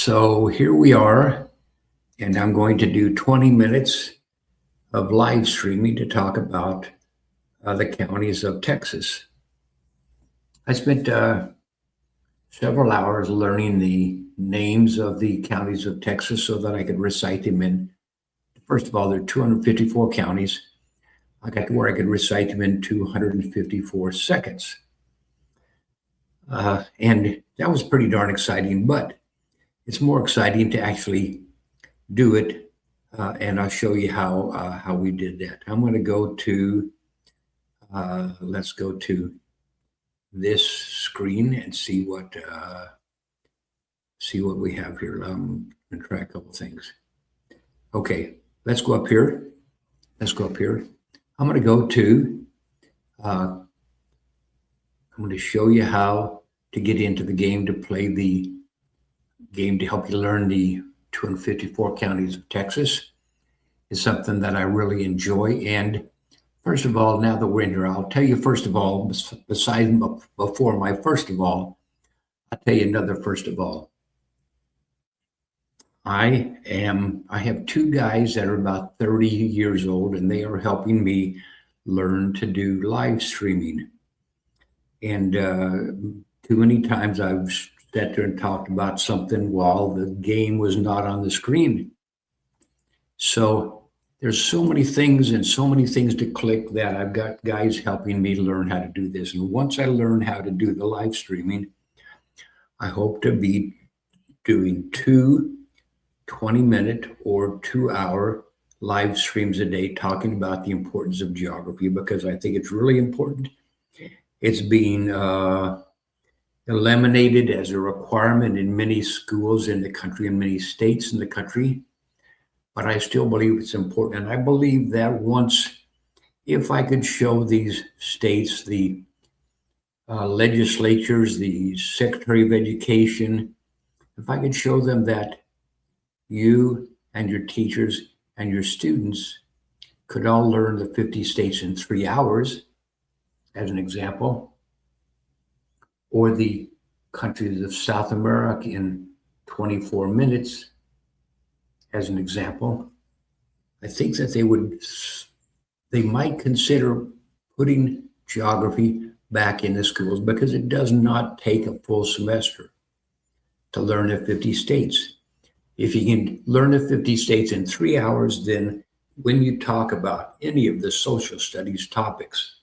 So here we are, and I'm going to do 20 minutes of live streaming to talk about the counties of Texas. I spent several hours learning the names of the counties of Texas so that I could recite them in. First of all, there are 254 counties. I got to where I could recite them in 254 seconds. And that was pretty darn exciting, but it's more exciting to actually do it, and I'll show you how we did that. I'm going to go to let's go to this screen and see what we have here. I'm going to try a couple things. Okay, let's go up here. Let's go up here. I'm going to go to. I'm going to show you how to get into the game, to play the game, to help you learn the 254 counties of Texas. Is something that I really enjoy. And first of all, now that we're in here, I'll tell you first of all, before my first of all, I'll tell you another first of all. I have two guys that are about 30 years old, and they are helping me learn to do live streaming. And too many times I've sat there and talked about something while the game was not on the screen. So there's so many things to click that I've got guys helping me learn how to do this. And once I learn how to do the live streaming, I hope to be doing 20-minute or 2-hour live streams a day talking about the importance of geography, because I think it's really important. It's being eliminated as a requirement in many schools in the country, in many states in the country. But I still believe it's important. And I believe that if I could show these states, the legislatures, the Secretary of Education, if I could show them that you and your teachers and your students could all learn the 50 states in 3 hours, as an example, or the countries of South America in 24 minutes, as an example, I think that they might consider putting geography back in the schools, because it does not take a full semester to learn the 50 states. If you can learn the 50 states in 3 hours, then when you talk about any of the social studies topics,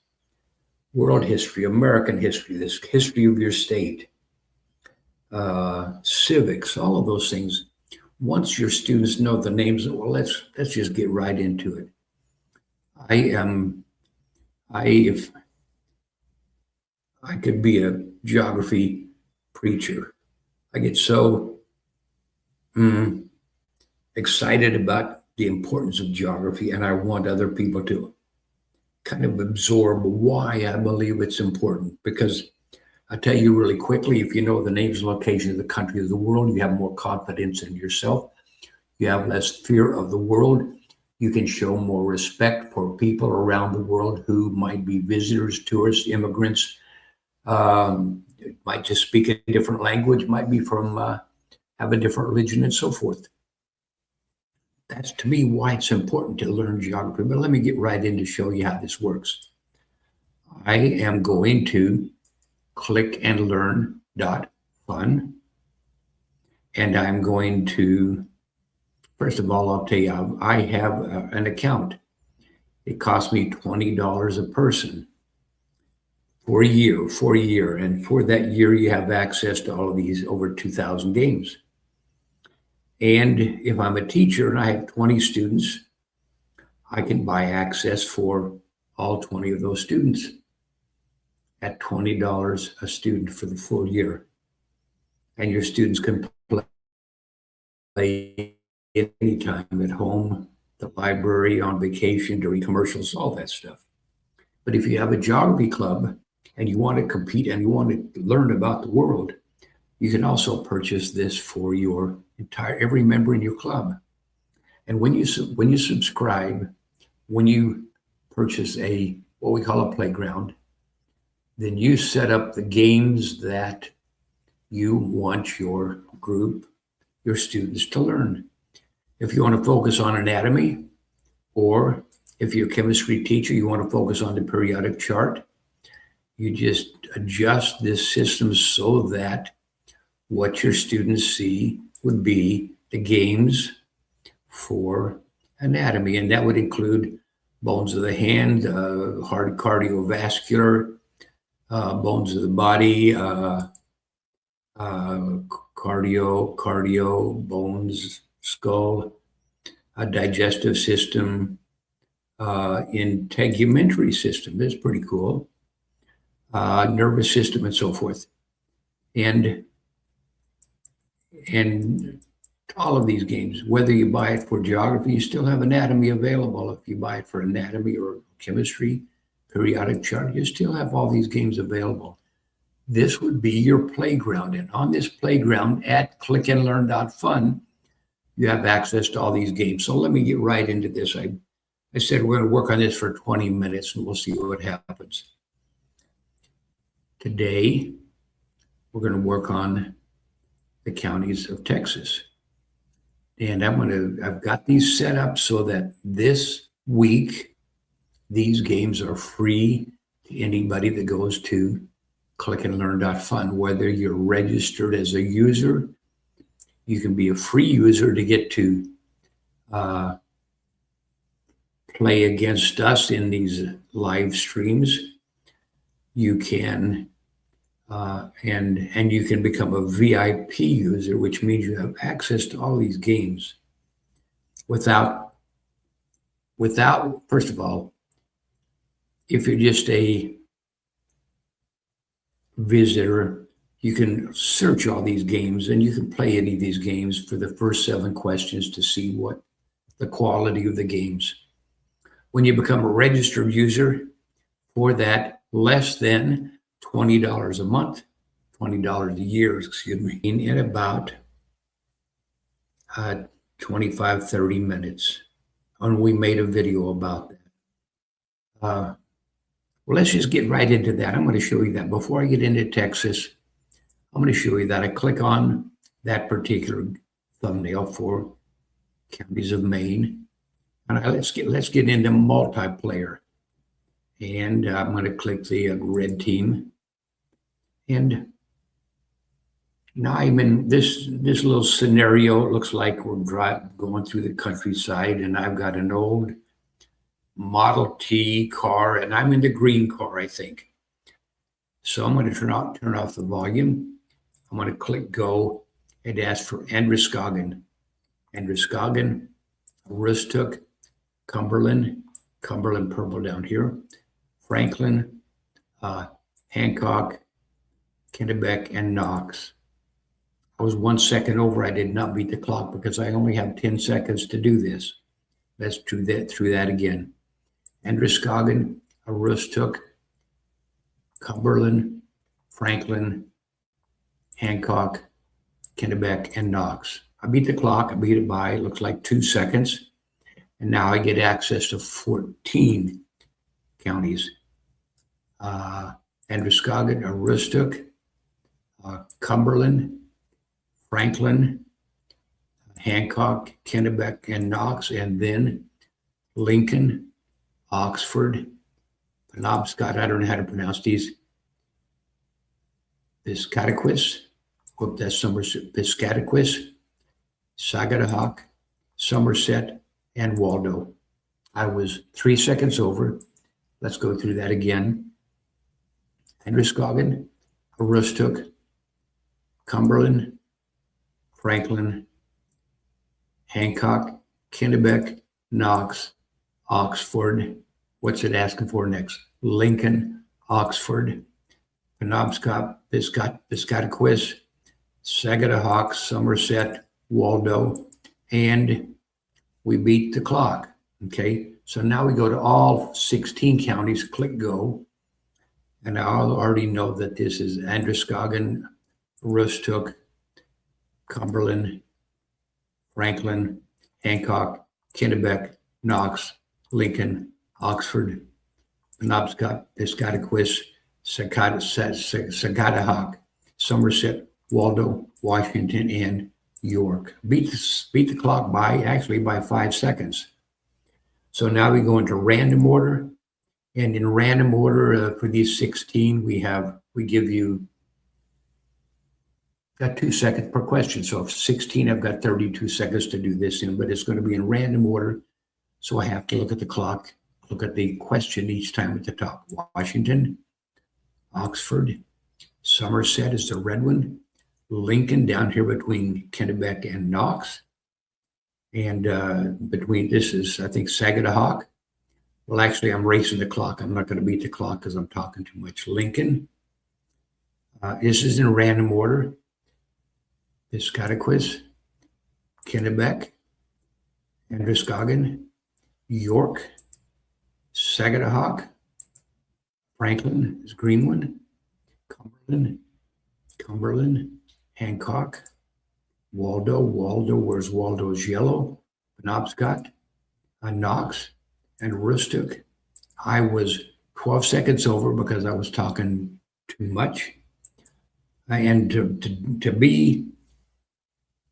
world history, American history, this history of your state, civics, all of those things, once your students know the names, well, let's just get right into it. If I could be a geography preacher, I get so excited about the importance of geography, and I want other people to kind of absorb why I believe it's important. Because I'll tell you really quickly, if you know the names and locations of the country of the world, you have more confidence in yourself. You have less fear of the world. You can show more respect for people around the world who might be visitors, tourists, immigrants, might just speak a different language, might be from, have a different religion, and so forth. That's, to me, why it's important to learn geography. But let me get right in to show you how this works. I am going to clickandlearn.fun. And I'm going to, first of all, I'll tell you, I have an account. It cost me $20 a person for a year. And for that year, you have access to all of these over 2,000 games. And if I'm a teacher and I have 20 students, I can buy access for all 20 of those students at $20 a student for the full year. And your students can play anytime, at home, the library, on vacation, during commercials, all that stuff. But if you have a geography club and you want to compete and you want to learn about the world, you can also purchase this for every member in your club. And when you subscribe, when you purchase what we call a playground, then you set up the games that you want your group your students to learn. If you want to focus on anatomy, or if you're a chemistry teacher, you want to focus on the periodic chart, you just adjust this system so that what your students see would be the games for anatomy, and that would include bones of the hand, heart, cardiovascular, bones of the body, cardio, bones, skull, digestive system, integumentary system. That's pretty cool. Nervous system, and so forth. And all of these games, whether you buy it for geography, you still have anatomy available. If you buy it for anatomy or chemistry, periodic chart, you still have all these games available. This would be your playground. And on this playground at clickandlearn.fun, you have access to all these games. So let me get right into this. I said we're going to work on this for 20 minutes and we'll see what happens. Today, we're going to work on the counties of Texas. And I've got these set up so that this week, these games are free to anybody that goes to clickandlearn.fun. Whether you're registered as a user, you can be a free user to get to play against us in these live streams. You can and you can become a VIP user, which means you have access to all these games without, first of all, if you're just a visitor, you can search all these games and you can play any of these games for the first 7 questions to see what the quality of the games. When you become a registered user, for that less than $20 a month, $20 a year, excuse me, in about 25, 30 minutes. And we made a video about that. Well, let's just get right into that. I'm going to show you that. Before I get into Texas, I'm going to show you that. I click on that particular thumbnail for counties of Maine. And let's get into multiplayer. And I'm going to click the red team. And now I'm in this little scenario. It looks like we're going through the countryside, and I've got an old Model T car, and I'm in the green car, I think. So I'm going to turn off the volume. I'm going to click go and ask for Androscoggin. Androscoggin, Aroostook, Cumberland purple down here, Franklin, Hancock, Kennebec, and Knox. I was 1 second over. I did not beat the clock because I only have 10 seconds to do this. Let's do that through that again. Androscoggin, Aroostook, Cumberland, Franklin, Hancock, Kennebec, and Knox. I beat the clock. I beat it by, it looks like 2 seconds. And now I get access to 14 counties. Androscoggin, Aroostook, Cumberland, Franklin, Hancock, Kennebec, and Knox, and then Lincoln, Oxford, Penobscot, I don't know how to pronounce these, Piscataquis, hope that's Somerset, Piscataquis, Sagadahoc, Somerset, and Waldo. I was 3 seconds over. Let's go through that again. Androscoggin, Aroostook, Cumberland, Franklin, Hancock, Kennebec, Knox, Oxford. What's it asking for next? Lincoln, Oxford, Penobscot, Piscataquis, Sagadahoc, Somerset, Waldo, and we beat the clock. Okay, so now we go to all 16 counties, click go, and I already know that this is Androscoggin, Aroostook, Cumberland, Franklin, Hancock, Kennebec, Knox, Lincoln, Oxford, Penobscot, Piscataquis, Sagadahoc, Somerset, Waldo, Washington, and York. Beat the clock by 5 seconds. So now we go into random order. And in random order for these 16, we give you got 2 seconds per question. So if 16, I've got 32 seconds to do this in, but it's going to be in random order. So I have to look at the clock, look at the question each time at the top. Washington, Oxford, Somerset is the red one. Lincoln down here between Kennebec and Knox. And between this is, I think, Sagadahoc. Well, actually, I'm racing the clock. I'm not going to beat the clock because I'm talking too much. Lincoln. This is in random order. Piscataquis, Kennebec, Androscoggin, York, Sagadahoc, Franklin is green one, Cumberland, Hancock, Waldo, where's Waldo's yellow, Penobscot, Knox, and Aroostook. I was 12 seconds over because I was talking too much. And to be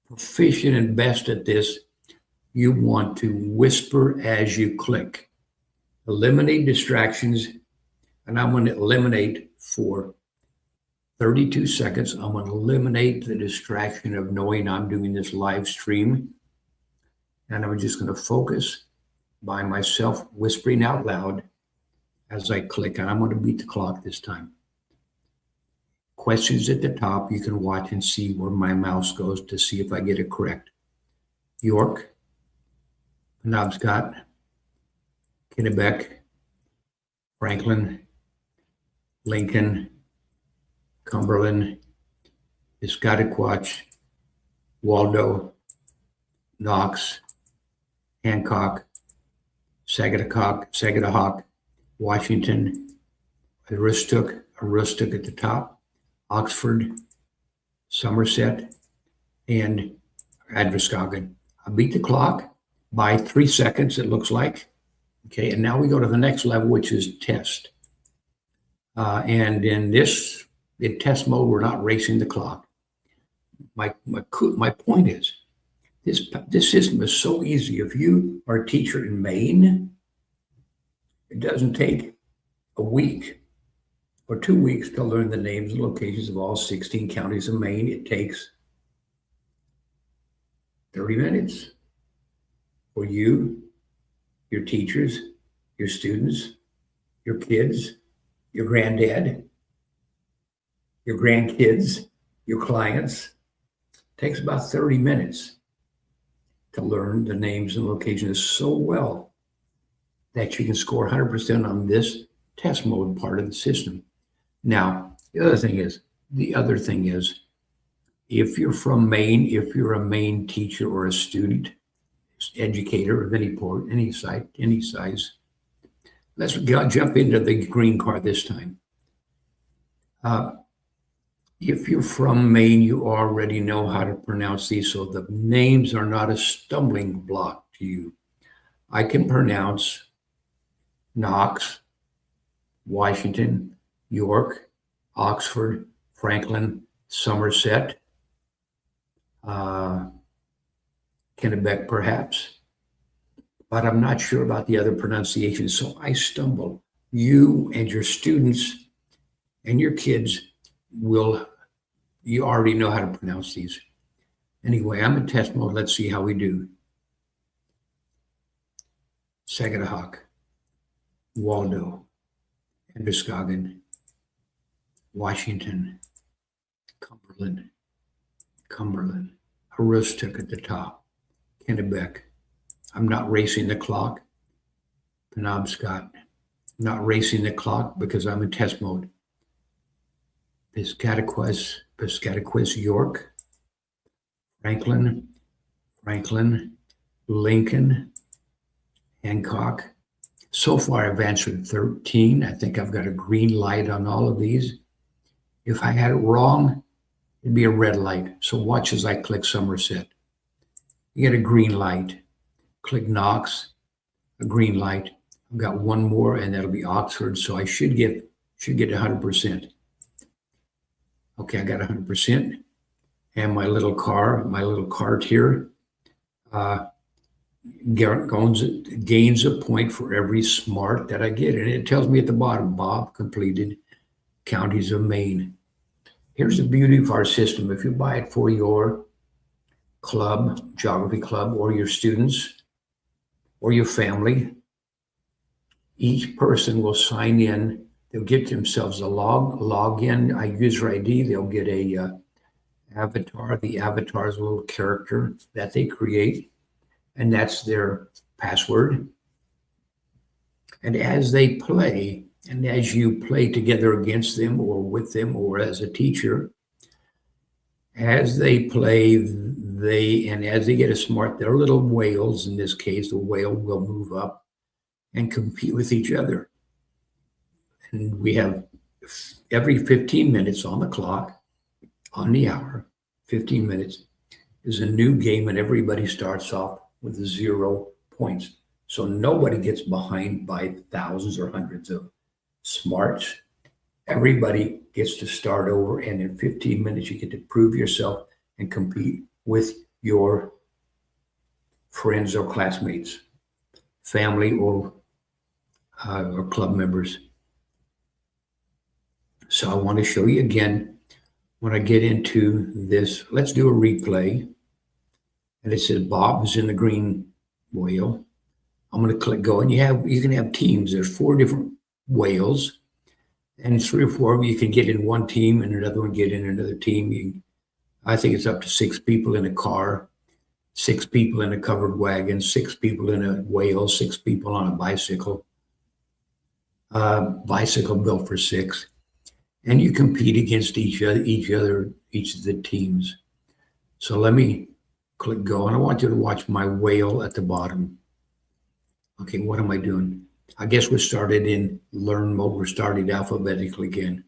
proficient and best at this, you want to whisper as you click. Eliminate distractions, and I'm going to eliminate for 32 seconds. I'm going to eliminate the distraction of knowing I'm doing this live stream, and I'm just going to focus by myself whispering out loud as I click, and I'm going to beat the clock this time. Questions at the top, you can watch and see where my mouse goes to see if I get it correct. York, Penobscot, Kennebec, Franklin, Lincoln, Cumberland, Piscataquis, Waldo, Knox, Hancock, Sagadahoc, Washington, Aroostook at the top, Oxford, Somerset, and Androscoggin. I beat the clock by 3 seconds, it looks like. Okay, and now we go to the next level, which is test. And in test mode, we're not racing the clock. My point is, this system is so easy. If you are a teacher in Maine, it doesn't take a week or 2 weeks to learn the names and locations of all 16 counties of Maine. It takes 30 minutes for you, your teachers, your students, your kids, your granddad, your grandkids, your clients. It takes about 30 minutes to learn the names and locations so well that you can score 100% on this test mode part of the system. Now, the other thing is, if you're from Maine, if you're a Maine teacher or a student, educator of any size, let's jump into the green card this time. If you're from Maine, you already know how to pronounce these, so the names are not a stumbling block to you. I can pronounce Knox, Washington, York, Oxford, Franklin, Somerset, Kennebec perhaps, but I'm not sure about the other pronunciations, so I stumble. You and your students and your kids you already know how to pronounce these. Anyway, I'm in test mode. Let's see how we do. Sagadahoc, Waldo, Androscoggin, Washington, Cumberland, Aroostook at the top, Kennebec. I'm not racing the clock. Penobscot. I'm not racing the clock because I'm in test mode. Piscataquis, York, Franklin, Lincoln, Hancock. So far, I've answered 13. I think I've got a green light on all of these. If I had it wrong, it'd be a red light. So watch as I click Somerset. You get a green light. Click Knox, a green light. I've got one more, and that'll be Oxford. So I should get 100%. Okay, I got 100%. and my little cart here, uh, gains a point for every smart that I get. And it tells me at the bottom, Bob completed Counties of Maine. Here's the beauty of our system. If you buy it for your club, geography club, or your students, or your family, each person will sign in. They'll get themselves a login, user ID. They'll get a avatar. The avatar is a little character that they create, and that's their password. And as they play, and as you play together against them or with them or as a teacher, as they play, and as they get a smart, they're little whales. In this case, the whale will move up and compete with each other. And we have every 15 minutes on the clock, on the hour, 15 minutes is a new game, and everybody starts off with 0 points. So nobody gets behind by thousands or hundreds of smarts. Everybody gets to start over, and in 15 minutes, you get to prove yourself and compete with your friends or classmates, family, or club members. So I want to show you again when I get into this. Let's do a replay. And it says Bob is in the green whale. I'm going to click go, and you can have teams. There's 4 different whales, and 3 or 4 of you can get in one team, and another one get in another team. I think it's up to 6 people in a car, 6 people in a covered wagon, 6 people in a whale, 6 people on a bicycle. Bicycle built for 6. And you compete against each of the teams. So let me click go, and I want you to watch my whale at the bottom. Okay, what am I doing? I guess we started in learn mode. We're starting alphabetically again.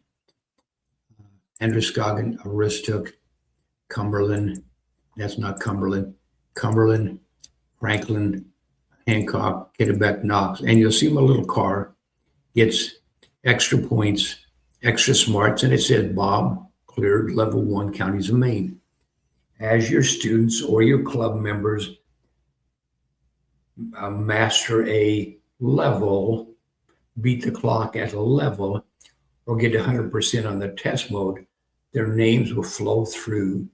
Androscoggin, Aroostook, Cumberland. That's not Cumberland. Cumberland, Franklin, Hancock, Kennebec, Knox. And you'll see my little car gets extra points, extra smarts, and it says Bob cleared level 1 Counties of Maine. As your students or your club members master a level, beat the clock at a level, or get 100% on the test mode, their names will flow through.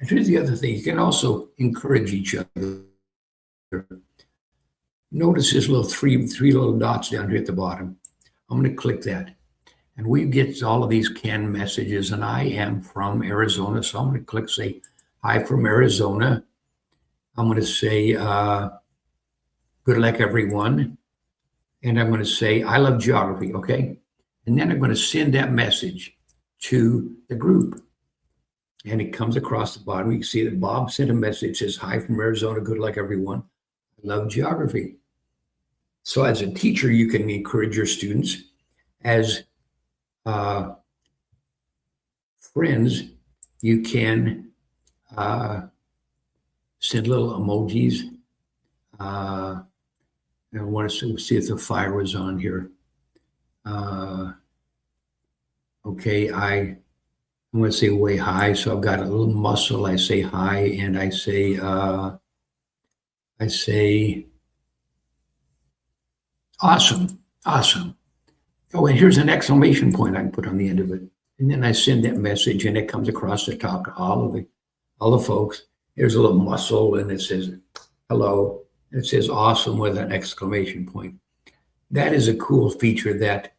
And here's the other thing. You can also encourage each other. Notice this little three little dots down here at the bottom. I'm going to click that. And we get all of these canned messages, and I am from Arizona. So I'm going to click say, hi from Arizona. I'm going to say, good luck, everyone. And I'm going to say, I love geography, okay? And then I'm going to send that message to the group. And it comes across the bottom. You can see that Bob sent a message, says, hi from Arizona, good luck, everyone. I love geography. So as a teacher, you can encourage your students. As friends, you can send little emojis. I want to see if the fire was on here. Okay, I'm going to say way high. So I've got a little muscle. I say hi, and I say awesome, awesome. Oh, and here's an exclamation point I can put on the end of it. And then I send that message, and it comes across the top to all the folks. There's a little muscle, and it says hello. It says awesome with an exclamation point. That is a cool feature that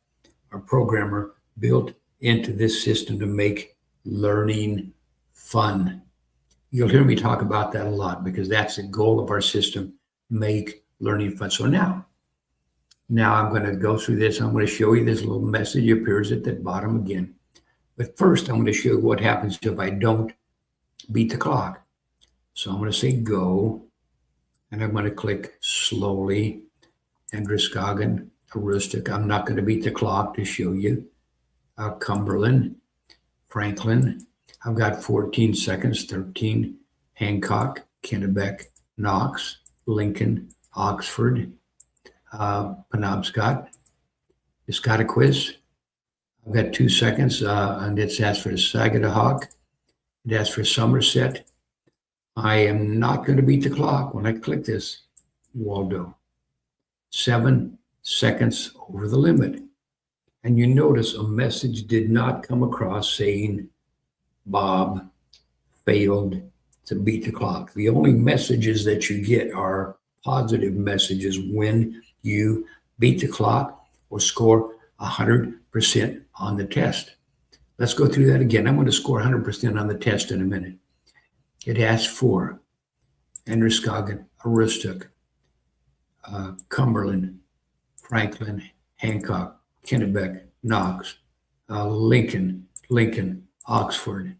our programmer built into this system to make learning fun. You'll hear me talk about that a lot because that's the goal of our system, make learning fun. So now I'm going to go through this. I'm going to show you this little message appears at the bottom again. But first, I'm going to show you what happens if I don't beat the clock. So I'm going to say go. And I'm going to click slowly, Androscoggin, Aroostook. I'm not going to beat the clock to show you. Cumberland, Franklin. I've got 14 seconds, 13. Hancock, Kennebec, Knox, Lincoln, Oxford, Penobscot, Piscataquis. I've got 2 seconds, and it's asked for the Sagadahoc, It asks for Somerset. I am not going to beat the clock when I click this. Waldo. 7 seconds over the limit. And you notice a message did not come across saying Bob failed to beat the clock. The only messages that you get are positive messages when you beat the clock or score 100% on the test. Let's go through that again. I'm going to score 100% on the test in a minute. It asks for Androscoggin, Aroostook, Cumberland, Franklin, Hancock, Kennebec, Knox, Lincoln, Oxford,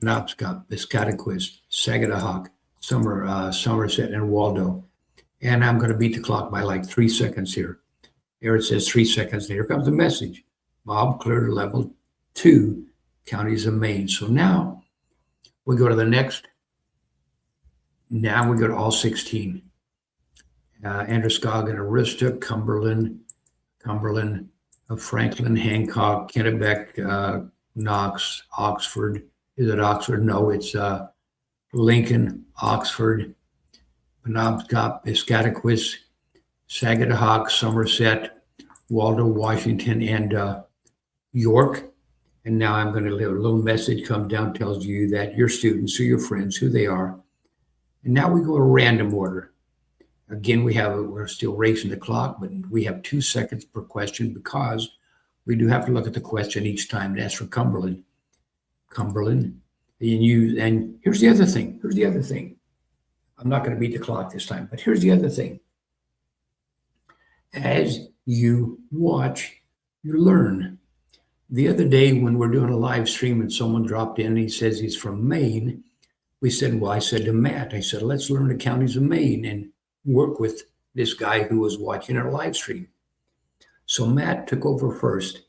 Penobscot, Piscataquis, Sagadahoc, Somerset, and Waldo. And I'm going to beat the clock by like 3 seconds here. There it says 3 seconds. Here comes the message. Bob cleared level 2 counties of Maine. So now we go to the next. Now we go to all 16. Androscoggin, Aroostook, Cumberland, Franklin, Hancock, Kennebec, Knox, Oxford. Is it Oxford? No, it's Lincoln, Oxford, Penobscot, Piscataquis, Sagadahoc, Somerset, Waldo, Washington, and York. And now I'm going to leave a little message comes down, tells you that your students or your friends, who they are. And now we go to random order. Again, we're still racing the clock, but we have 2 seconds per question because we do have to look at the question each time. That's for Cumberland. And here's the other thing. I'm not going to beat the clock this time, but here's the other thing. As you watch, you learn. The other day when we're doing a live stream and someone dropped in and he says he's from Maine, I said to Matt, I said, let's learn the counties of Maine and work with this guy who was watching our live stream. So Matt took over first.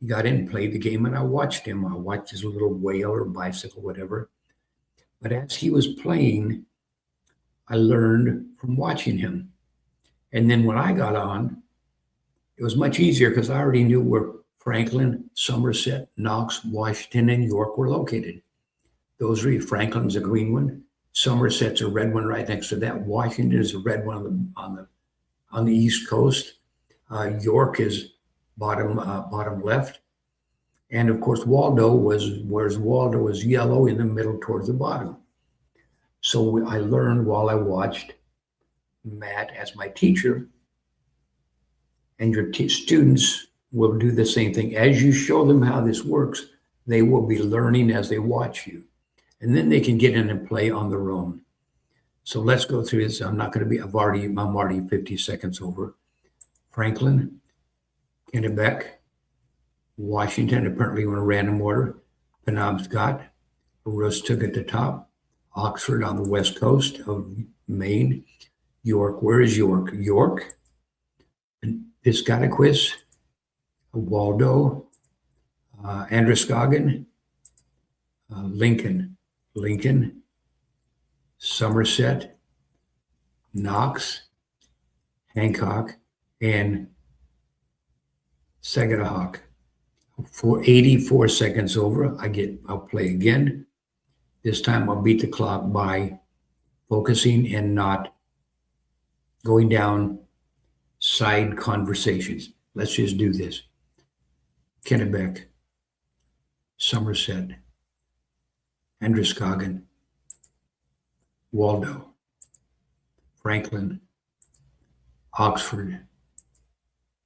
He got in, played the game, and I watched him. I watched his little whale or bicycle, whatever. But as he was playing, I learned from watching him. And then when I got on, it was much easier because I already knew where Franklin, Somerset, Knox, Washington, and York were located. Those three. Franklin's a green one. Somerset's a red one right next to that. Washington is a red one on the East Coast. York is bottom left. And of course, Waldo was yellow in the middle towards the bottom. So I learned while I watched Matt as my teacher, and your students will do the same thing. As you show them how this works, they will be learning as they watch you. And then they can get in and play on their own. So let's go through this. I'm already 50 seconds over. Franklin, Kennebec, Washington, apparently in a random order, Penobscot, Aroostook at the top, Oxford on the west coast of Maine, York. Where is York? York, Piscataquis, Waldo, Androscoggin, Lincoln, Somerset, Knox, Hancock, and Sagadahoc. For 84 seconds over, I'll play again. This time I'll beat the clock by focusing and not going down side conversations. Let's just do this. Kennebec, Somerset, Androscoggin, Waldo, Franklin, Oxford,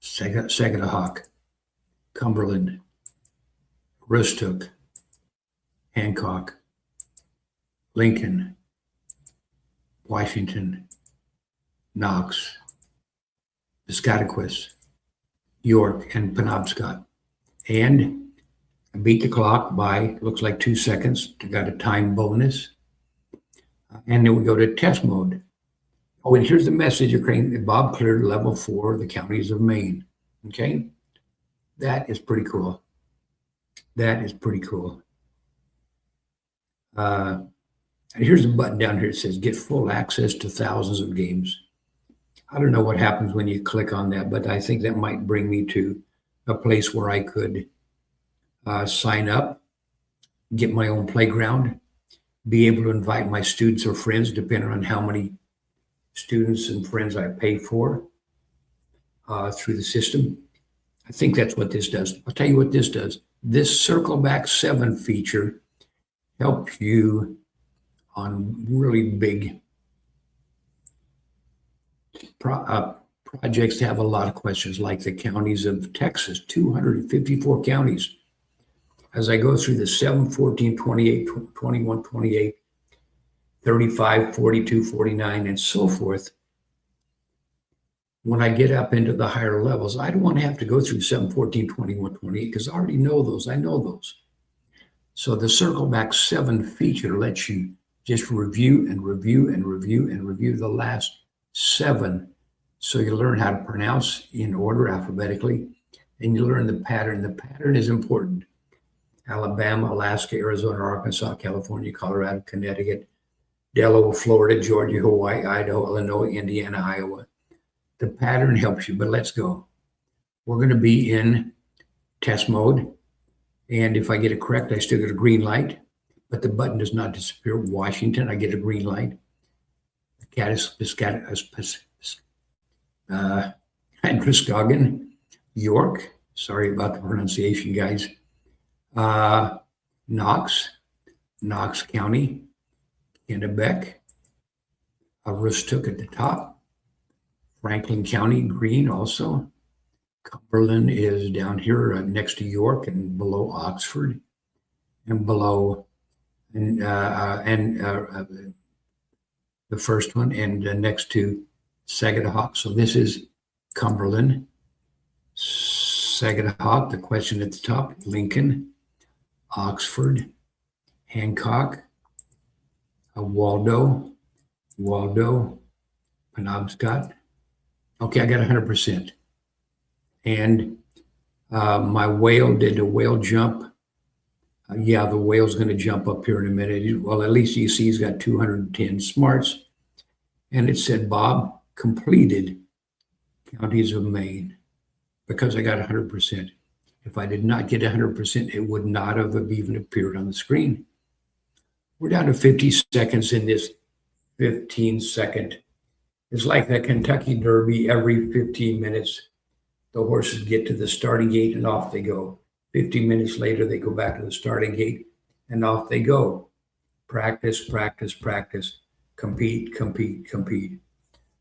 Sagadahoc, Cumberland, Aroostook, Hancock, Lincoln, Washington, Knox, Piscataquis, York, and Penobscot. And I beat the clock by, looks like 2 seconds. I got a time bonus. And then we go to test mode. Oh, and here's the message. Bob cleared level 4, the counties of Maine. Okay? That is pretty cool. And here's a button down here that says get full access to thousands of games. I don't know what happens when you click on that, but I think that might bring me to a place where I could sign up get my own playground, be able to invite my students or friends, depending on how many students and friends I pay for through the system. I think that's what this does. I'll tell you what this does. This Circle Back 7 feature helps you on really big projects that have a lot of questions, like the counties of Texas, 254 counties. As I go through the 7, 14, 28, 21, 28, 35, 42, 49, and so forth, when I get up into the higher levels, I don't want to have to go through 7, 14, 21, 28, because I already know those. I know those. So the Circle Back 7 feature lets you just review and review and review and review the last 7. So you learn how to pronounce in order alphabetically, and you learn the pattern. The pattern is important. Alabama, Alaska, Arizona, Arkansas, California, Colorado, Connecticut, Delaware, Florida, Georgia, Hawaii, Idaho, Illinois, Indiana, Iowa. The pattern helps you, but let's go. We're going to be in test mode. And if I get it correct, I still get a green light, but the button does not disappear. Washington, I get a green light. Androscoggin, York. Sorry about the pronunciation, guys. Knox County, Kennebec, Aroostook at the top, Franklin County, green also. Cumberland is down here next to York and below Oxford, and below the first one, and next to Sagadahoc. So this is Cumberland, Sagadahoc. The question at the top: Lincoln, Oxford, Hancock, Waldo, Penobscot. Okay, I got 100%. And my whale did a whale jump. Yeah, the whale's going to jump up here in a minute. Well, at least you see he's got 210 smarts. And it said, Bob completed counties of Maine, because I got 100%. If I did not get 100%, it would not have even appeared on the screen. We're down to 50 seconds in this 15-second. It's like the Kentucky Derby. Every 15 minutes, the horses get to the starting gate and off they go. 15 minutes later, they go back to the starting gate and off they go. Practice, practice, practice. Compete, compete, compete.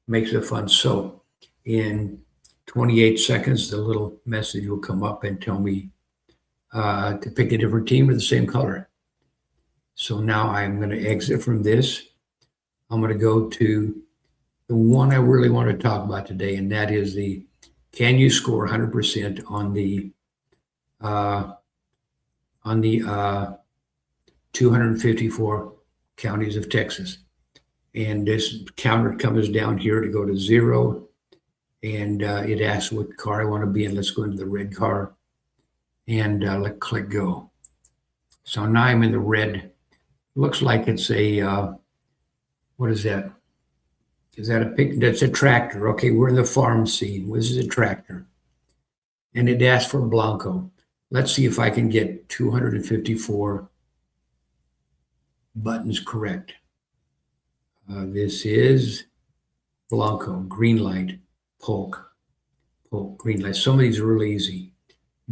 Makes it fun. So in 28 seconds, the little message will come up and tell me to pick a different team or the same color. So now I'm going to exit from this. I'm going to go to the one I really want to talk about today, and that is the can you score 100% on the 254 counties of Texas. And this counter comes down here to go to 0. And it asks what car I want to be in. Let's go into the red car and let's click go. So now I'm in the red. Looks like it's a, what is that? Is that a pic? That's a tractor. Okay, we're in the farm scene. This is a tractor. And it asks for Blanco. Let's see if I can get 254 buttons correct. This is Blanco, green light, polk, green light. Some of these are really easy.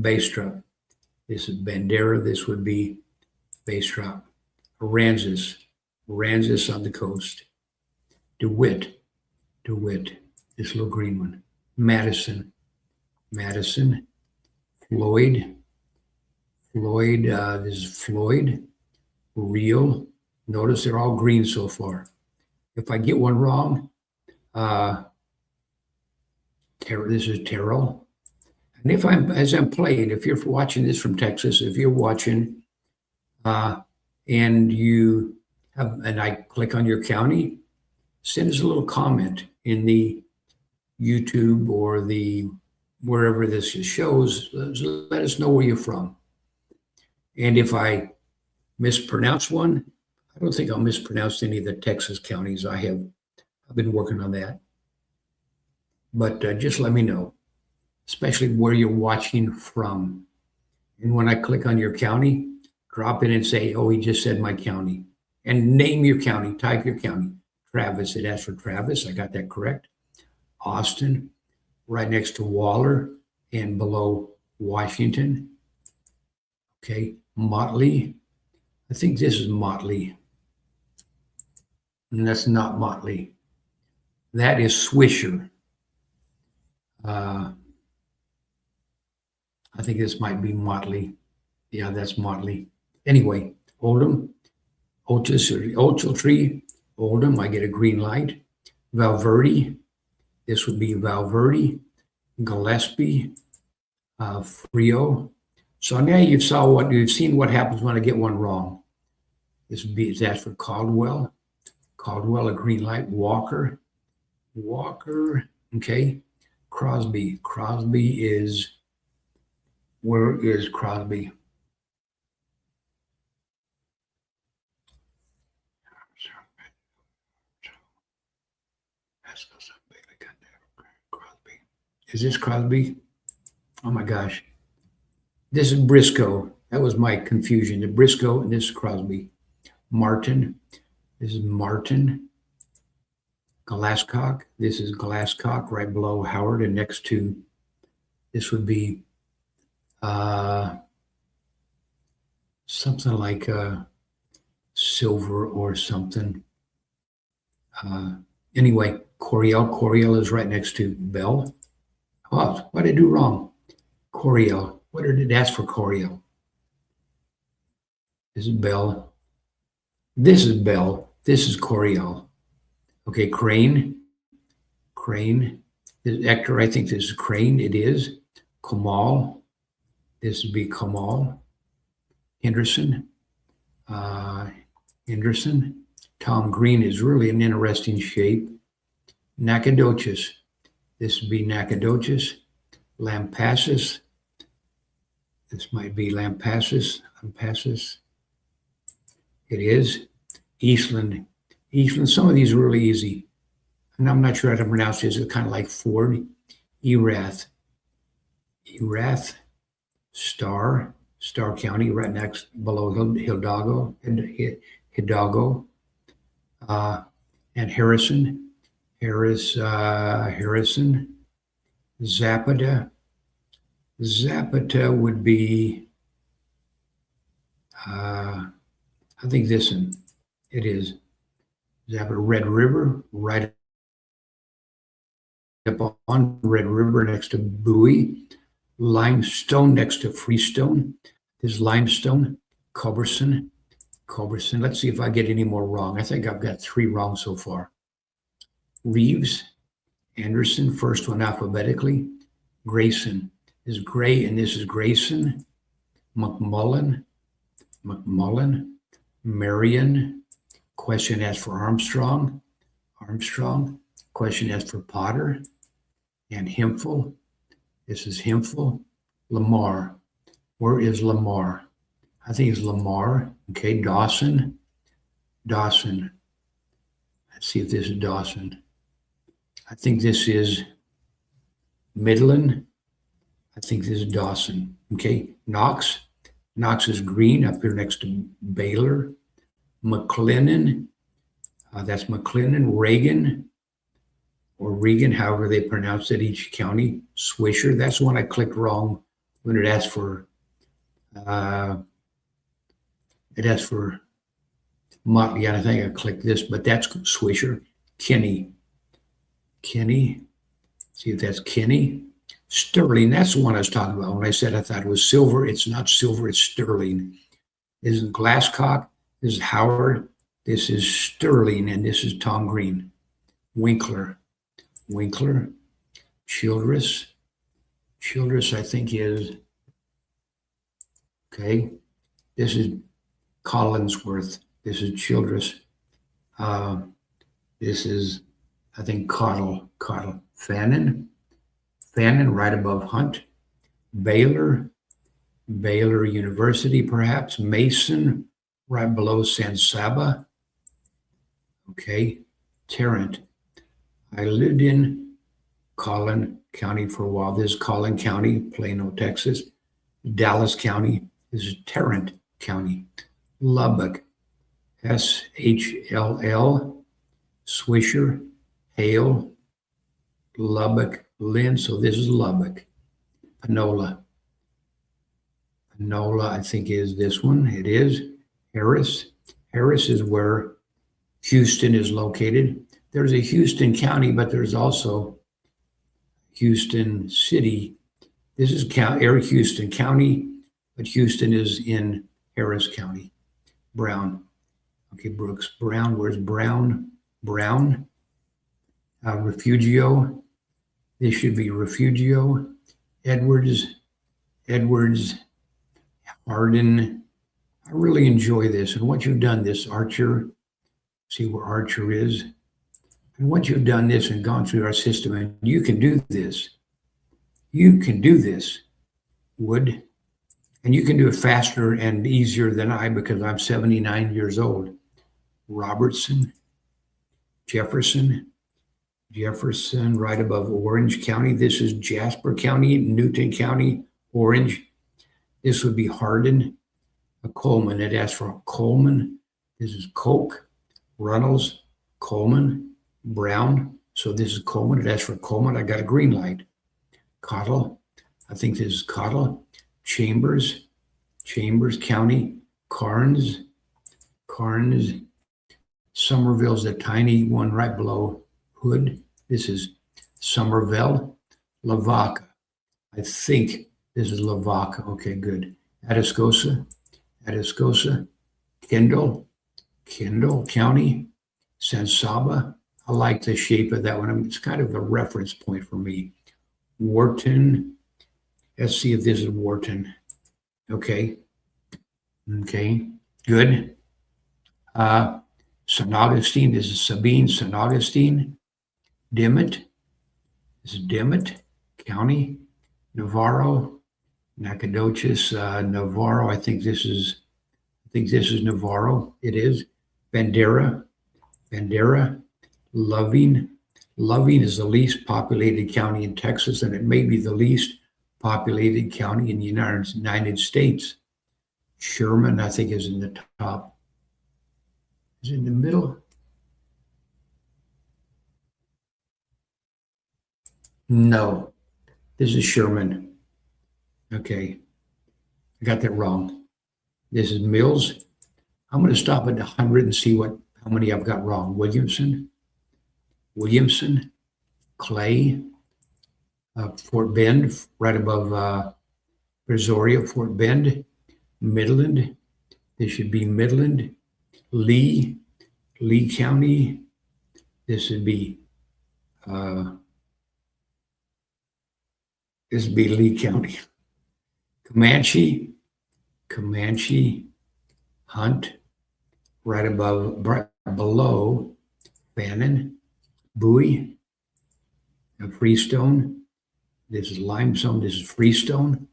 Bass drum. This is Bandera. This would be bass drum. Aransas on the coast. DeWitt, this little green one. Madison, Floyd, this is Floyd, Real. Notice they're all green so far. If I get one wrong, this is Terrell. And as I'm playing, if you're watching this from Texas, if you're watching and I click on your county, send us a little comment in the YouTube or wherever this shows. Let us know where you're from. And if I mispronounce one, I don't think I'll mispronounce any of the Texas counties. I've been working on that. But just let me know, especially where you're watching from. And when I click on your county, Drop in and say, oh, he just said my county. And name your county, type your county. Travis, it asks for Travis. I got that correct. Austin, right next to Waller and below Washington. Okay, Motley. I think this is Motley. And that's not Motley. That is Swisher. I think this might be Motley. Yeah, that's Motley. Anyway, Oldham, Ochiltree, Oldham, I get a green light. Valverde, this would be Valverde. Gillespie, Frio. So now you've seen what happens when I get one wrong. This would be, it's asked for Caldwell. Caldwell, a green light. Walker, okay. Crosby, where is Crosby? Is this Crosby? Oh my gosh. This is Briscoe. That was my confusion. The Briscoe and this is Crosby. Martin. This is Martin. Glasscock. This is Glasscock right below Howard and next to, this would be something like Silver or something. Anyway, Coriel is right next to Bell. Oh, what did I do wrong? Coriel. What did it ask for Coriel? This is Bell. This is Bell. This is Coriel. Okay, Crane. This is Hector. I think this is Crane. It is. Kamal. This would be Kamal. Henderson. Tom Green is really an interesting shape. Nacogdoches. This would be Nacogdoches. Lampasas. This might be Lampasas. It is. Eastland. Some of these are really easy. And I'm not sure how to pronounce this. It's kind of like Ford. Erath. Star County, right next below Hidalgo. And Harrison. Zapata would be, I think this one. It is. Zapata. Red River, right up on Red River next to Bowie. Limestone next to Freestone. This is Limestone. Culberson. Let's see if I get any more wrong. I think I've got 3 wrong so far. Reeves. Anderson, first one alphabetically. Grayson is Gray, and this is Grayson. McMullen. Marion. Question asked for Armstrong. Question asked for Potter. And Hemphill. This is Hemphill. Lamar. Where is Lamar? I think it's Lamar. Okay, Dawson. Let's see if this is Dawson. I think this is Midland. I think this is Dawson. Okay, Knox. Knox is green up here next to Baylor. McLennan. That's McLennan. Reagan, or Regan, however they pronounce it, each county. Swisher. That's the one I clicked wrong when it asked for Motley. I think I clicked this, but that's Swisher. Kinney. See if that's Kinney. Sterling, that's the one I was talking about when I said I thought it was Silver. It's not Silver, it's Sterling. This is Glasscock. This is Howard. This is Sterling, and this is Tom Green. Winkler. Childress, I think is, okay. This is Collinsworth. This is Childress. This is, I think, Cottle. Fannin, right above Hunt. Baylor University, perhaps. Mason, right below San Saba. Okay. Tarrant. I lived in Collin County for a while. This is Collin County, Plano, Texas. Dallas County. This is Tarrant. County. Lubbock, SHLL, Swisher, Hale, Lubbock, Lynn. So this is Lubbock. Panola. Panola, I think, is this one. It is. Harris. Harris is where Houston is located. There's a Houston County, but there's also Houston City. This is Houston County, but Houston is in Harris County. Brown. Okay, Brooks. Brown. Where's Brown? Brown. Refugio. This should be Refugio. Edwards. Edwards. Hardin. I really enjoy this. And once you've done this, Archer, see where Archer is. And once you've done this and gone through our system, and you can do this, Wood, and you can do it faster and easier than I because I'm 79 years old. Robertson, Jefferson, right above Orange County. This is Jasper County, Newton County, Orange. This would be Hardin, Coleman. It asks for Coleman. This is Koch, Runnels, Coleman, Brown. So this is Coleman. It asks for Coleman. I got a green light. Cottle. I think this is Cottle. Chambers County. Carnes. Somerville's the tiny one right below Hood. This is Somerville. Lavaca. I think this is Lavaca. Okay, good. Atascosa. Kendall County. San Saba. I like the shape of that one. It's kind of a reference point for me. Wharton. Let's see if this is Wharton. Okay, good. St. Augustine. This is Sabine. St. Augustine. Dimmitt. This is Dimmitt County. Navarro. Nacogdoches. Navarro. I think this is Navarro. It is. Bandera. Loving is the least populated county in Texas, and it may be the least populated county in the United States. Sherman, I think, is in the top. Is it in the middle? No, this is Sherman. Okay, I got that wrong. This is Mills. I'm going to stop at 100 and see how many I've got wrong. Williamson, Clay, Fort Bend, right above Brazoria, Fort Bend, Midland. This should be Midland. Lee County. This would be Lee County. Comanche, Hunt, right below Bannon, Bowie, Freestone. This is Limestone. This is Freestone.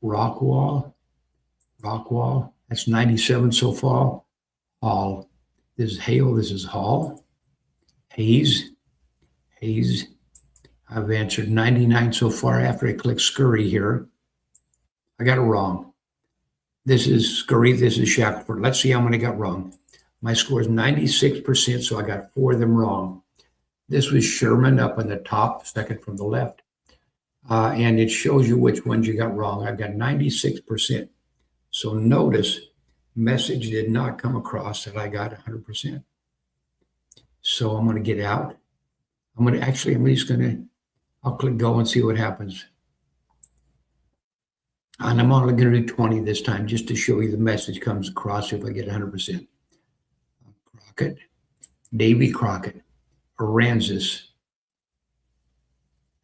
Rockwall. That's 97 so far. Hall. This is Hale. This is Hall. Hayes. I've answered 99 so far after I click Scurry here. I got it wrong. This is Scurry. This is Shackelford. Let's see how many I got wrong. My score is 96%, so I got 4 of them wrong. This was Sherman up on the top, second from the left. And it shows you which ones you got wrong. I've got 96%. So notice, message did not come across that I got 100%. So I'm going to get out. I'll click go and see what happens. And I'm only going to do 20 this time just to show you the message comes across if I get 100%. Crockett, Davy Crockett, Aransas,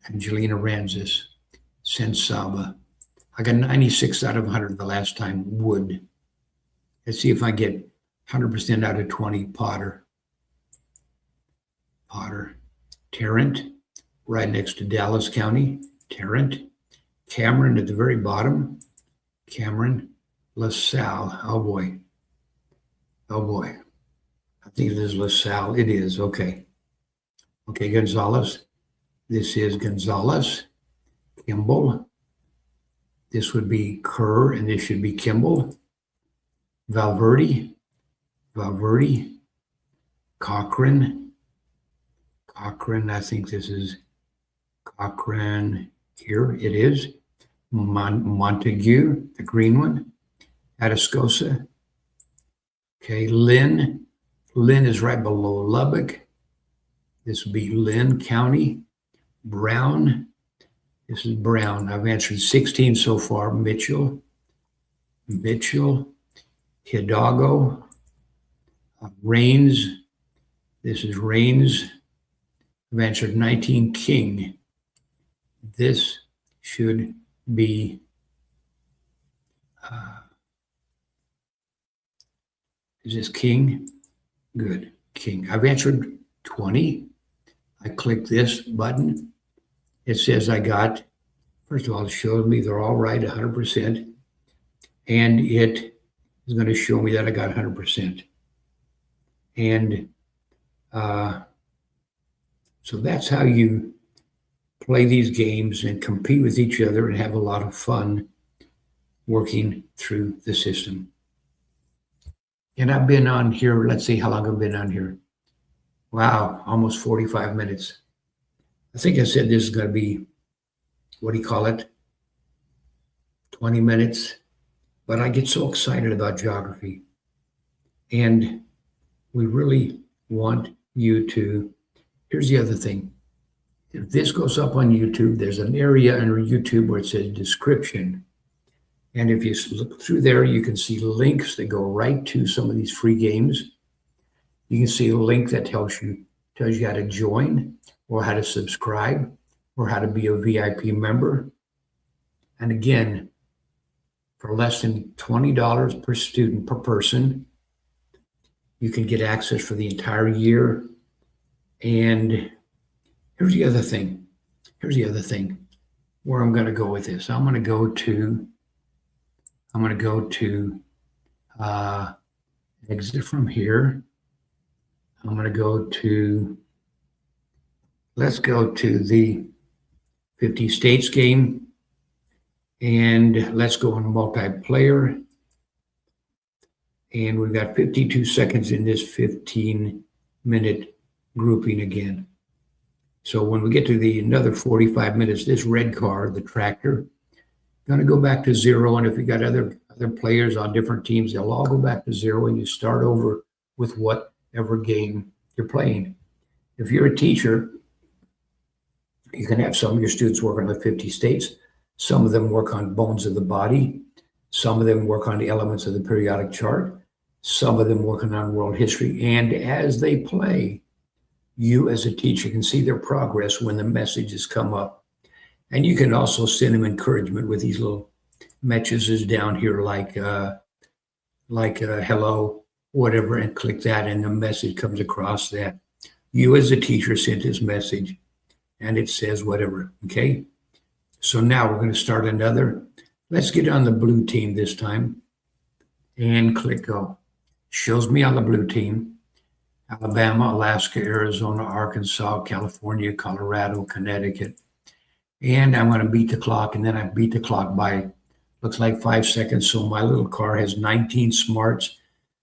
Angelina Aransas, San Saba. I got 96 out of 100 the last time. Wood. Let's see if I get 100% out of 20. Potter. Tarrant, right next to Dallas County. Tarrant. Cameron at the very bottom. LaSalle. Oh boy. I think it is LaSalle. It is. Okay, Gonzales. This is Gonzales. Kimball. This would be Kerr, and this should be Kimball. Valverde, Cochrane, I think this is Cochrane, here it is, Montague, the green one, Atascosa. Okay, Lynn is right below Lubbock. This would be Lynn County. Brown, this is Brown. I've answered 16 so far. Mitchell, Hidalgo, Rains, this is Rains. I've answered 19. King, this should be is this King? Good, King. I've answered 20. I click this button. It says I got, first of all, it shows me they're all right, 100%. And it is going to show me that I got 100%. And so that's how you play these games and compete with each other and have a lot of fun working through the system. And I've been on here, let's see how long I've been on here. Wow, almost 45 minutes. I think I said this is going to be, what do you call it? 20 minutes. But I get so excited about geography. And we really want you to, here's the other thing. If this goes up on YouTube, there's an area under YouTube where it says description. And if you look through there, you can see links that go right to some of these free games. You can see a link that tells you how to join or how to subscribe or how to be a VIP member. And again, for less than $20 per student per person, you can get access for the entire year. And here's the other thing. Where I'm going to go with this. I'm going to go to exit from here. I'm going to go to, let's go to the 50 states game. And let's go on multiplayer. And we've got 52 seconds in this 15-minute grouping again. So when we get to another 45 minutes, this red car, the tractor, going to go back to 0. And if you got other players on different teams, they'll all go back to 0, and you start over with whatever game you're playing. If you're a teacher, you can have some of your students work on the 50 states. Some of them work on bones of the body. Some of them work on the elements of the periodic chart. Some of them working on world history. And as they play, you as a teacher can see their progress when the messages come up. And you can also send them encouragement with these little messages down here like hello, whatever, and click that, and the message comes across that you as a teacher sent this message, and it says whatever, okay? So now we're going to start another. Let's get on the blue team this time and click go. Shows me on the blue team, Alabama, Alaska, Arizona, Arkansas, California, Colorado, Connecticut. And I'm going to beat the clock, and then I beat the clock by, looks like 5 seconds. So my little car has 19 smarts.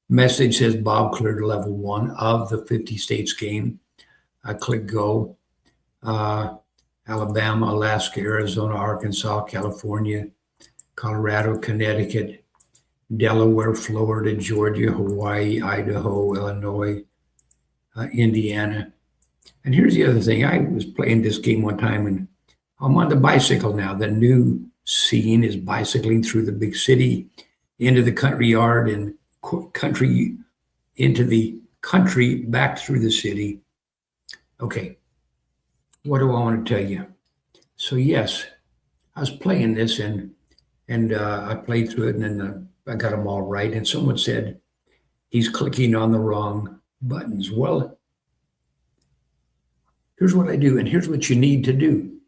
Message says Bob cleared level 1 of the 50 states game. I click go. Alabama, Alaska, Arizona, Arkansas, California, Colorado, Connecticut, Delaware, Florida, Georgia, Hawaii, Idaho, Illinois, Indiana. And here's the other thing. I was playing this game one time, and I'm on the bicycle now. The new scene is bicycling through the big city, into the country yard, and country, into the country, back through the city. Okay. What do I want to tell you? So yes, I was playing this, and I played through it, and then I got them all right. And someone said he's clicking on the wrong buttons. Well, here's what I do, and here's what you need to do.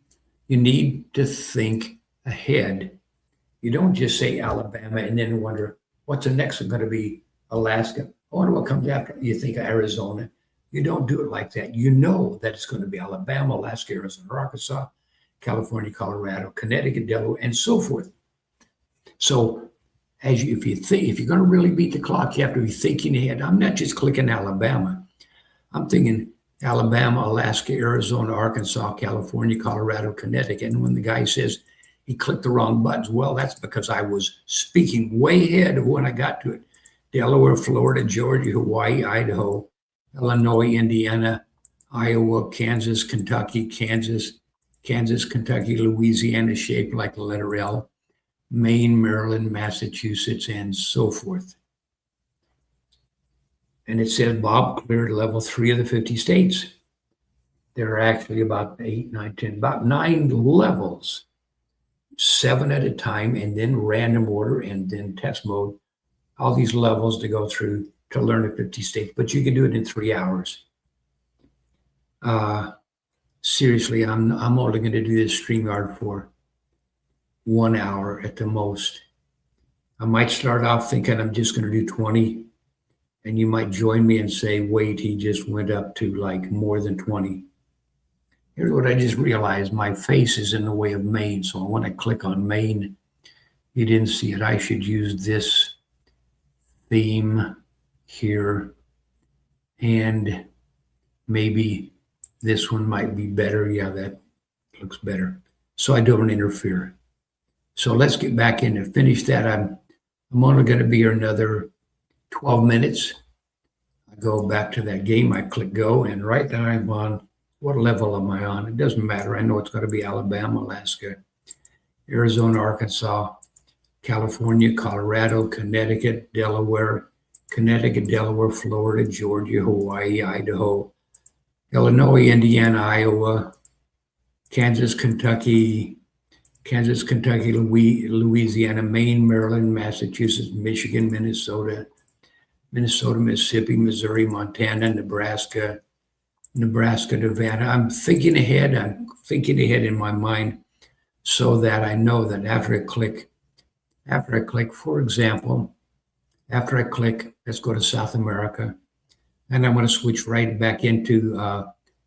You need to think ahead. You don't just say Alabama and then wonder what's the next one going to be. Alaska. I wonder what comes after. You think of Arizona. You don't do it like that. You know that it's going to be Alabama, Alaska, Arizona, Arkansas, California, Colorado, Connecticut, Delaware, and so forth. So if you're going to really beat the clock, you have to be thinking ahead. I'm not just clicking Alabama. I'm thinking Alabama, Alaska, Arizona, Arkansas, California, Colorado, Connecticut. And when the guy says he clicked the wrong buttons, well, that's because I was speaking way ahead of when I got to it. Delaware, Florida, Georgia, Hawaii, Idaho, Illinois, Indiana, Iowa, Kansas, Kentucky, Kentucky, Louisiana, shaped like the letter L, Maine, Maryland, Massachusetts, and so forth. And it says Bob cleared level 3 of the 50 states. There are actually about 8, 9, 10, about 9 levels, 7 at a time, and then random order, and then test mode. All these levels to go through to learn the 50 states, but you can do it in 3 hours. Seriously, I'm only going to do this StreamYard for 1 hour at the most. I might start off thinking I'm just going to do 20, and you might join me and say, wait, he just went up to like more than 20. Here's what I just realized. My face is in the way of Maine, so when I click on Maine, you didn't see it. I should use this theme here, and maybe this one might be better. Yeah, that looks better. So I don't interfere. So let's get back in and finish that. I'm only going to be here another 12 minutes. I go back to that game. I click go, and right now I'm on, what level am I on? It doesn't matter. I know it's going to be Alabama, Alaska, Arizona, Arkansas, California, Colorado, Connecticut, Delaware, Florida, Georgia, Hawaii, Idaho, Illinois, Indiana, Iowa, Kansas, Kentucky, Louisiana, Maine, Maryland, Massachusetts, Michigan, Minnesota, Mississippi, Missouri, Montana, Nebraska, Nevada. I'm thinking ahead in my mind so that I know that after I click, for example, let's go to South America, and I'm going to switch right back into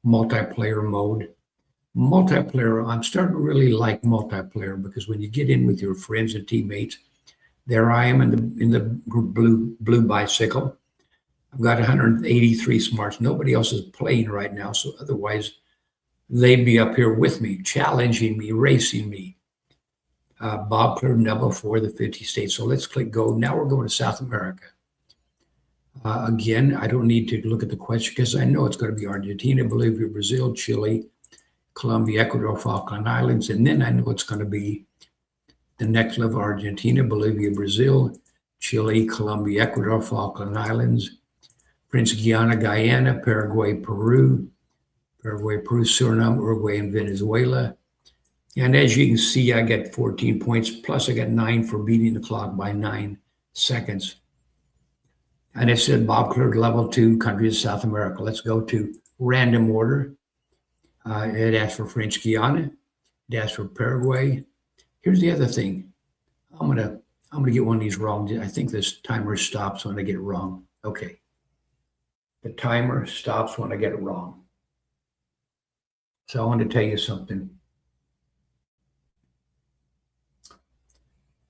multiplayer mode. Multiplayer, I'm starting to really like multiplayer because when you get in with your friends and teammates, there I am in the blue bicycle. I've got 183 smarts. Nobody else is playing right now, so otherwise they'd be up here with me, challenging me, racing me. Bob cleared level 4 of the 50 states. So let's click go. Now we're going to South America. Again, I don't need to look at the question because I know it's going to be Argentina, Bolivia, Brazil, Chile, Colombia, Ecuador, Falkland Islands. And then I know it's going to be the next level: Argentina, Bolivia, Brazil, Chile, Colombia, Ecuador, Falkland Islands, Prince Guyana, Guyana, Paraguay, Peru, Suriname, Uruguay, and Venezuela. And as you can see, I get 14 points, plus I got 9 for beating the clock by 9 seconds. And it said Bob cleared level 2, countries of South America. Let's go to random order. It asked for French Guiana. It asked for Paraguay. Here's the other thing. I'm gonna get one of these wrong. I think this timer stops when I get it wrong. Okay. The timer stops when I get it wrong. So I want to tell you something.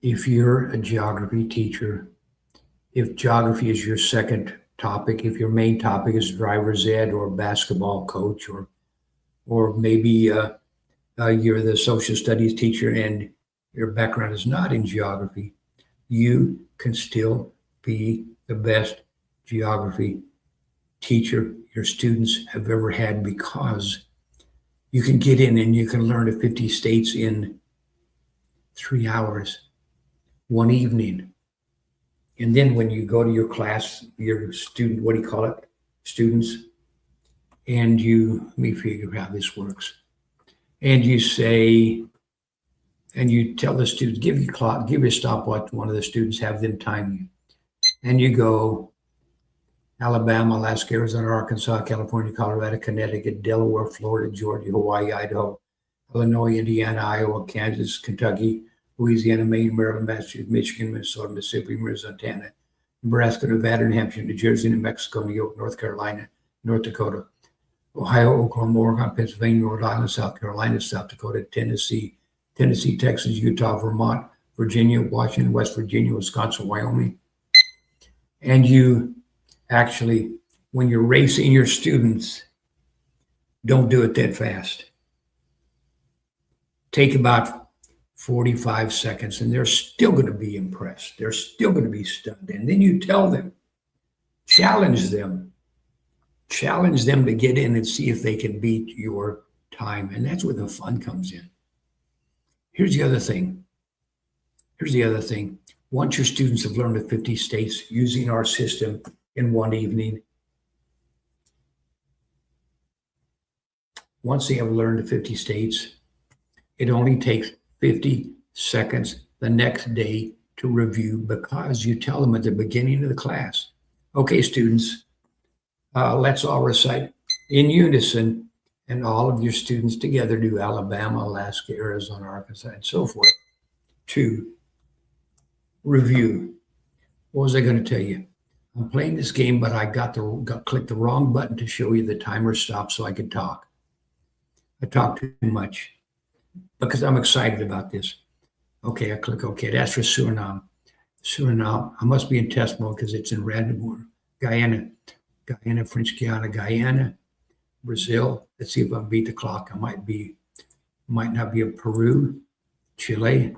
If you're a geography teacher, if geography is your second topic, if your main topic is driver's ed or basketball coach, or maybe you're the social studies teacher and your background is not in geography, you can still be the best geography teacher your students have ever had, because you can get in and you can learn the 50 states in 3 hours, one evening. And then when you go to your class, your student, students, and let me figure out how this works. And you say, and you tell the students, give your stopwatch to one of the students, have them time you. And you go Alabama, Alaska, Arizona, Arkansas, California, Colorado, Connecticut, Delaware, Florida, Georgia, Hawaii, Idaho, Illinois, Indiana, Iowa, Kansas, Kentucky, Louisiana, Maine, Maryland, Massachusetts, Michigan, Minnesota, Mississippi, Montana, Nebraska, Nevada, New Hampshire, New Jersey, New Mexico, New York, North Carolina, North Dakota, Ohio, Oklahoma, Oregon, Pennsylvania, Rhode Island, South Carolina, South Dakota, Tennessee, Texas, Utah, Vermont, Virginia, Washington, West Virginia, Wisconsin, Wyoming. And you actually, when you're racing your students, don't do it that fast. Take about 45 seconds and they're still going to be impressed. They're still going to be stunned. And then you tell them, challenge them to get in and see if they can beat your time. And that's where the fun comes in. Here's the other thing. Once your students have learned the 50 states using our system in one evening, once they have learned the 50 states, it only takes 50 seconds the next day to review, because you tell them at the beginning of the class, okay, students, let's all recite in unison, and all of your students together do Alabama, Alaska, Arizona, Arkansas, and so forth, to review. What was I going to tell you? I'm playing this game, but I clicked the wrong button to show you the timer stop so I could talk. I talk too much because I'm excited about this. Okay, I click OK. That's for Suriname. Suriname, I must be in test mode because it's in random order. Guyana, French Guiana, Guyana, Brazil. Let's see if I beat the clock. I might not be in Peru, Chile,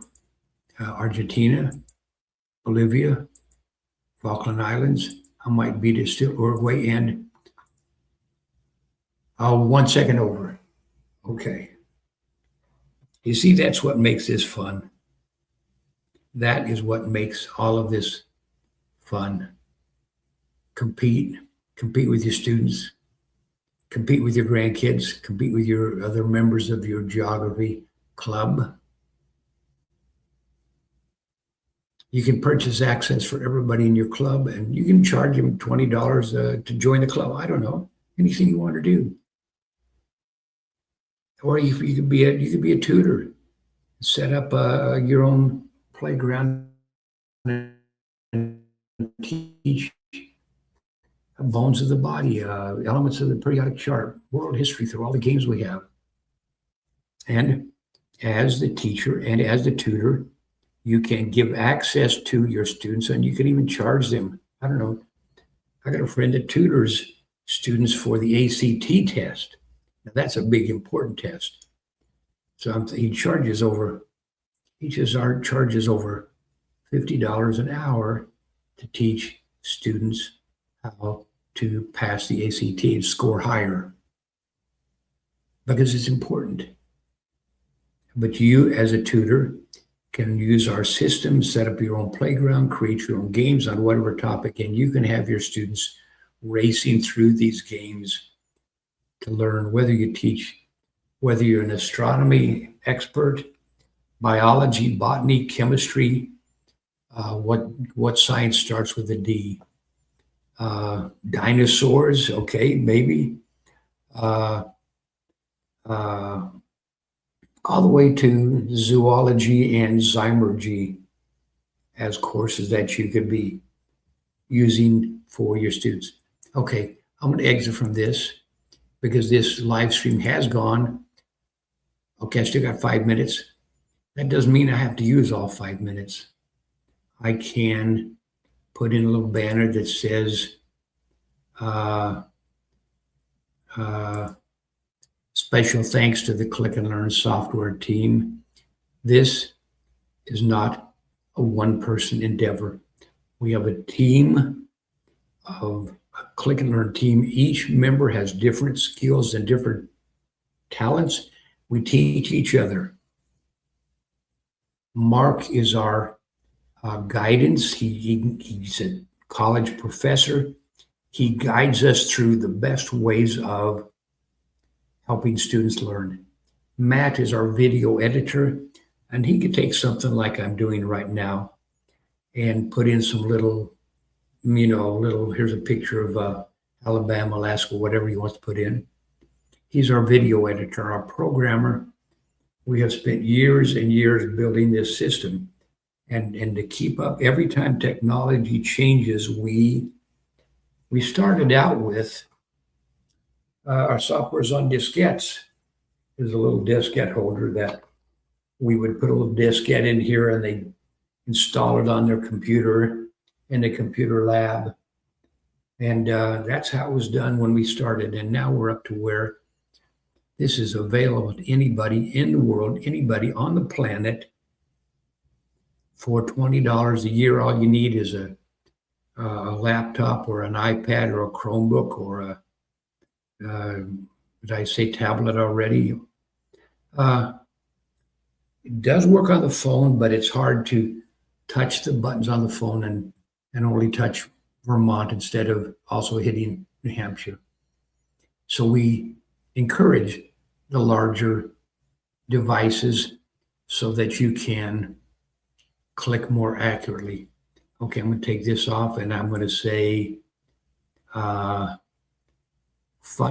Argentina, Bolivia, Falkland Islands. I might beat it still, Uruguay, and 1 second over. Okay. You see, that's what makes this fun. That is what makes all of this fun. Compete with your students, compete with your grandkids, compete with your other members of your geography club. You can purchase access for everybody in your club, and you can charge them $20 to join the club. I don't know, anything you want to do. Or you could be a tutor, set up your own playground and teach bones of the body, elements of the periodic chart, world history through all the games we have. And as the teacher and as the tutor, you can give access to your students, and you can even charge them. I don't know. I got a friend that tutors students for the ACT test. Now, that's a big, important test. So he charges over $50 an hour to teach students how to pass the ACT and score higher, because it's important. But you, as a tutor, can use our system, set up your own playground, create your own games on whatever topic, and you can have your students racing through these games to learn whether you're an astronomy expert, biology, botany, chemistry, what science starts with a D. Dinosaurs, okay, maybe. All the way to zoology and zymurgy as courses that you could be using for your students. Okay, I'm going to exit from this because this live stream has gone. Okay, I still got 5 minutes. That doesn't mean I have to use all 5 minutes. I can put in a little banner that says special thanks to the Click and Learn software team. This is not a one-person endeavor. We have a team of a Click and Learn team. Each member has different skills and different talents. We teach each other. Mark is our guidance. He's a college professor. He guides us through the best ways of helping students learn. Matt is our video editor, and he could take something like I'm doing right now and put in some little, here's a picture of Alabama, Alaska, whatever he wants to put in. He's our video editor, our programmer. We have spent years and years building this system. And to keep up, every time technology changes, we started out with our software's on diskettes. There's a little diskette holder that we would put a little diskette in here, and install it on their computer in the computer lab. And that's how it was done when we started. And now we're up to where this is available to anybody in the world, anybody on the planet for $20 a year. All you need is a laptop or an iPad or a Chromebook or a, did I say tablet already? It does work on the phone, but it's hard to touch the buttons on the phone and only touch Vermont instead of also hitting New Hampshire. So we encourage the larger devices so that you can click more accurately. Okay, I'm going to take this off and I'm going to say fun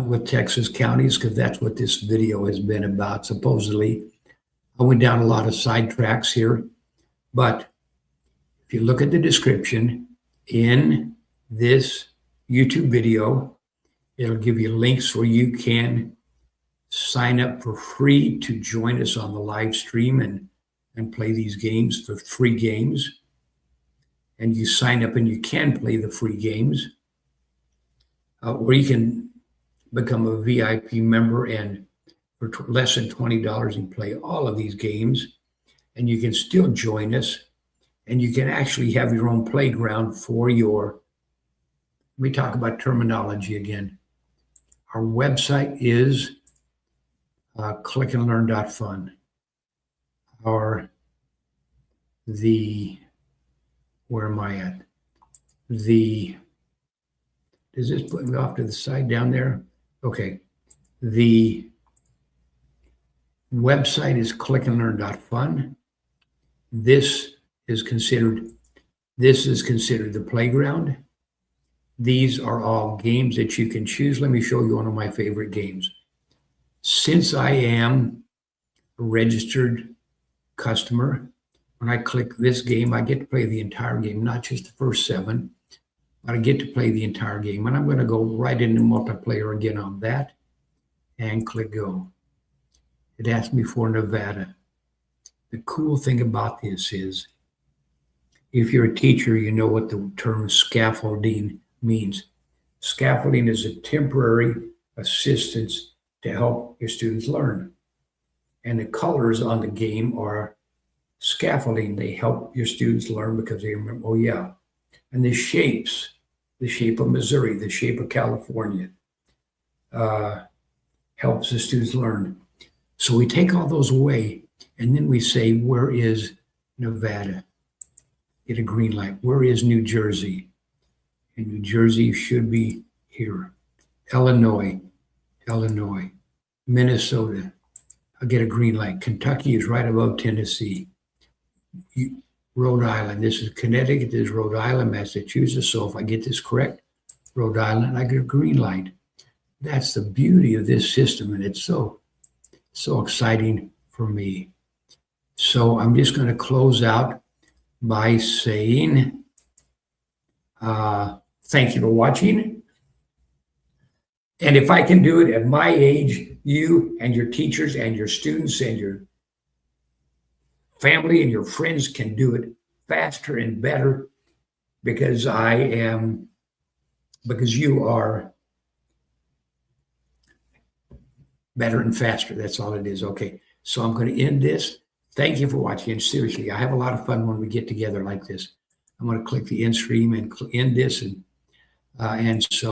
with Texas counties, because that's what this video has been about, supposedly. I went down a lot of sidetracks here, but if you look at the description in this YouTube video, it'll give you links where you can sign up for free to join us on the live stream and play these games for free games. And you sign up and you can play the free games, or you can become a VIP member, and for less than $20, you can play all of these games, and you can still join us, and you can actually have your own playground for your, let me talk about terminology again. Our website is clickandlearn.fun. Where am I at? Does this put me off to the side down there? Okay. The website is clickandlearn.fun. This is considered the playground. These are all games that you can choose. Let me show you one of my favorite games. Since I am a registered customer, when I click this game, I get to play the entire game, not just the first 7, but I get to play the entire game. And I'm going to go right into multiplayer again on that and click go. It asked me for Nevada. The cool thing about this is, if you're a teacher, you know what the term scaffolding means. Scaffolding is a temporary assistance to help your students learn. And the colors on the game are scaffolding. They help your students learn because they remember, oh yeah. And the shapes, the shape of Missouri, the shape of California, helps the students learn. So we take all those away, and then we say, where is Nevada? Get a green light. Where is New Jersey? And New Jersey should be here. Illinois, Minnesota. I'll get a green light. Kentucky is right above Tennessee. Rhode Island. This is Connecticut. This is Rhode Island, Massachusetts. So if I get this correct, Rhode Island, I get a green light. That's the beauty of this system, and it's so exciting for me. So I'm just going to close out by saying thank you for watching. And if I can do it at my age, you and your teachers and your students and your family and your friends can do it faster and better, because you are better and faster. That's all it is. Okay. So I'm going to end this. Thank you for watching. And seriously, I have a lot of fun when we get together like this. I'm going to click the end stream and end this. And so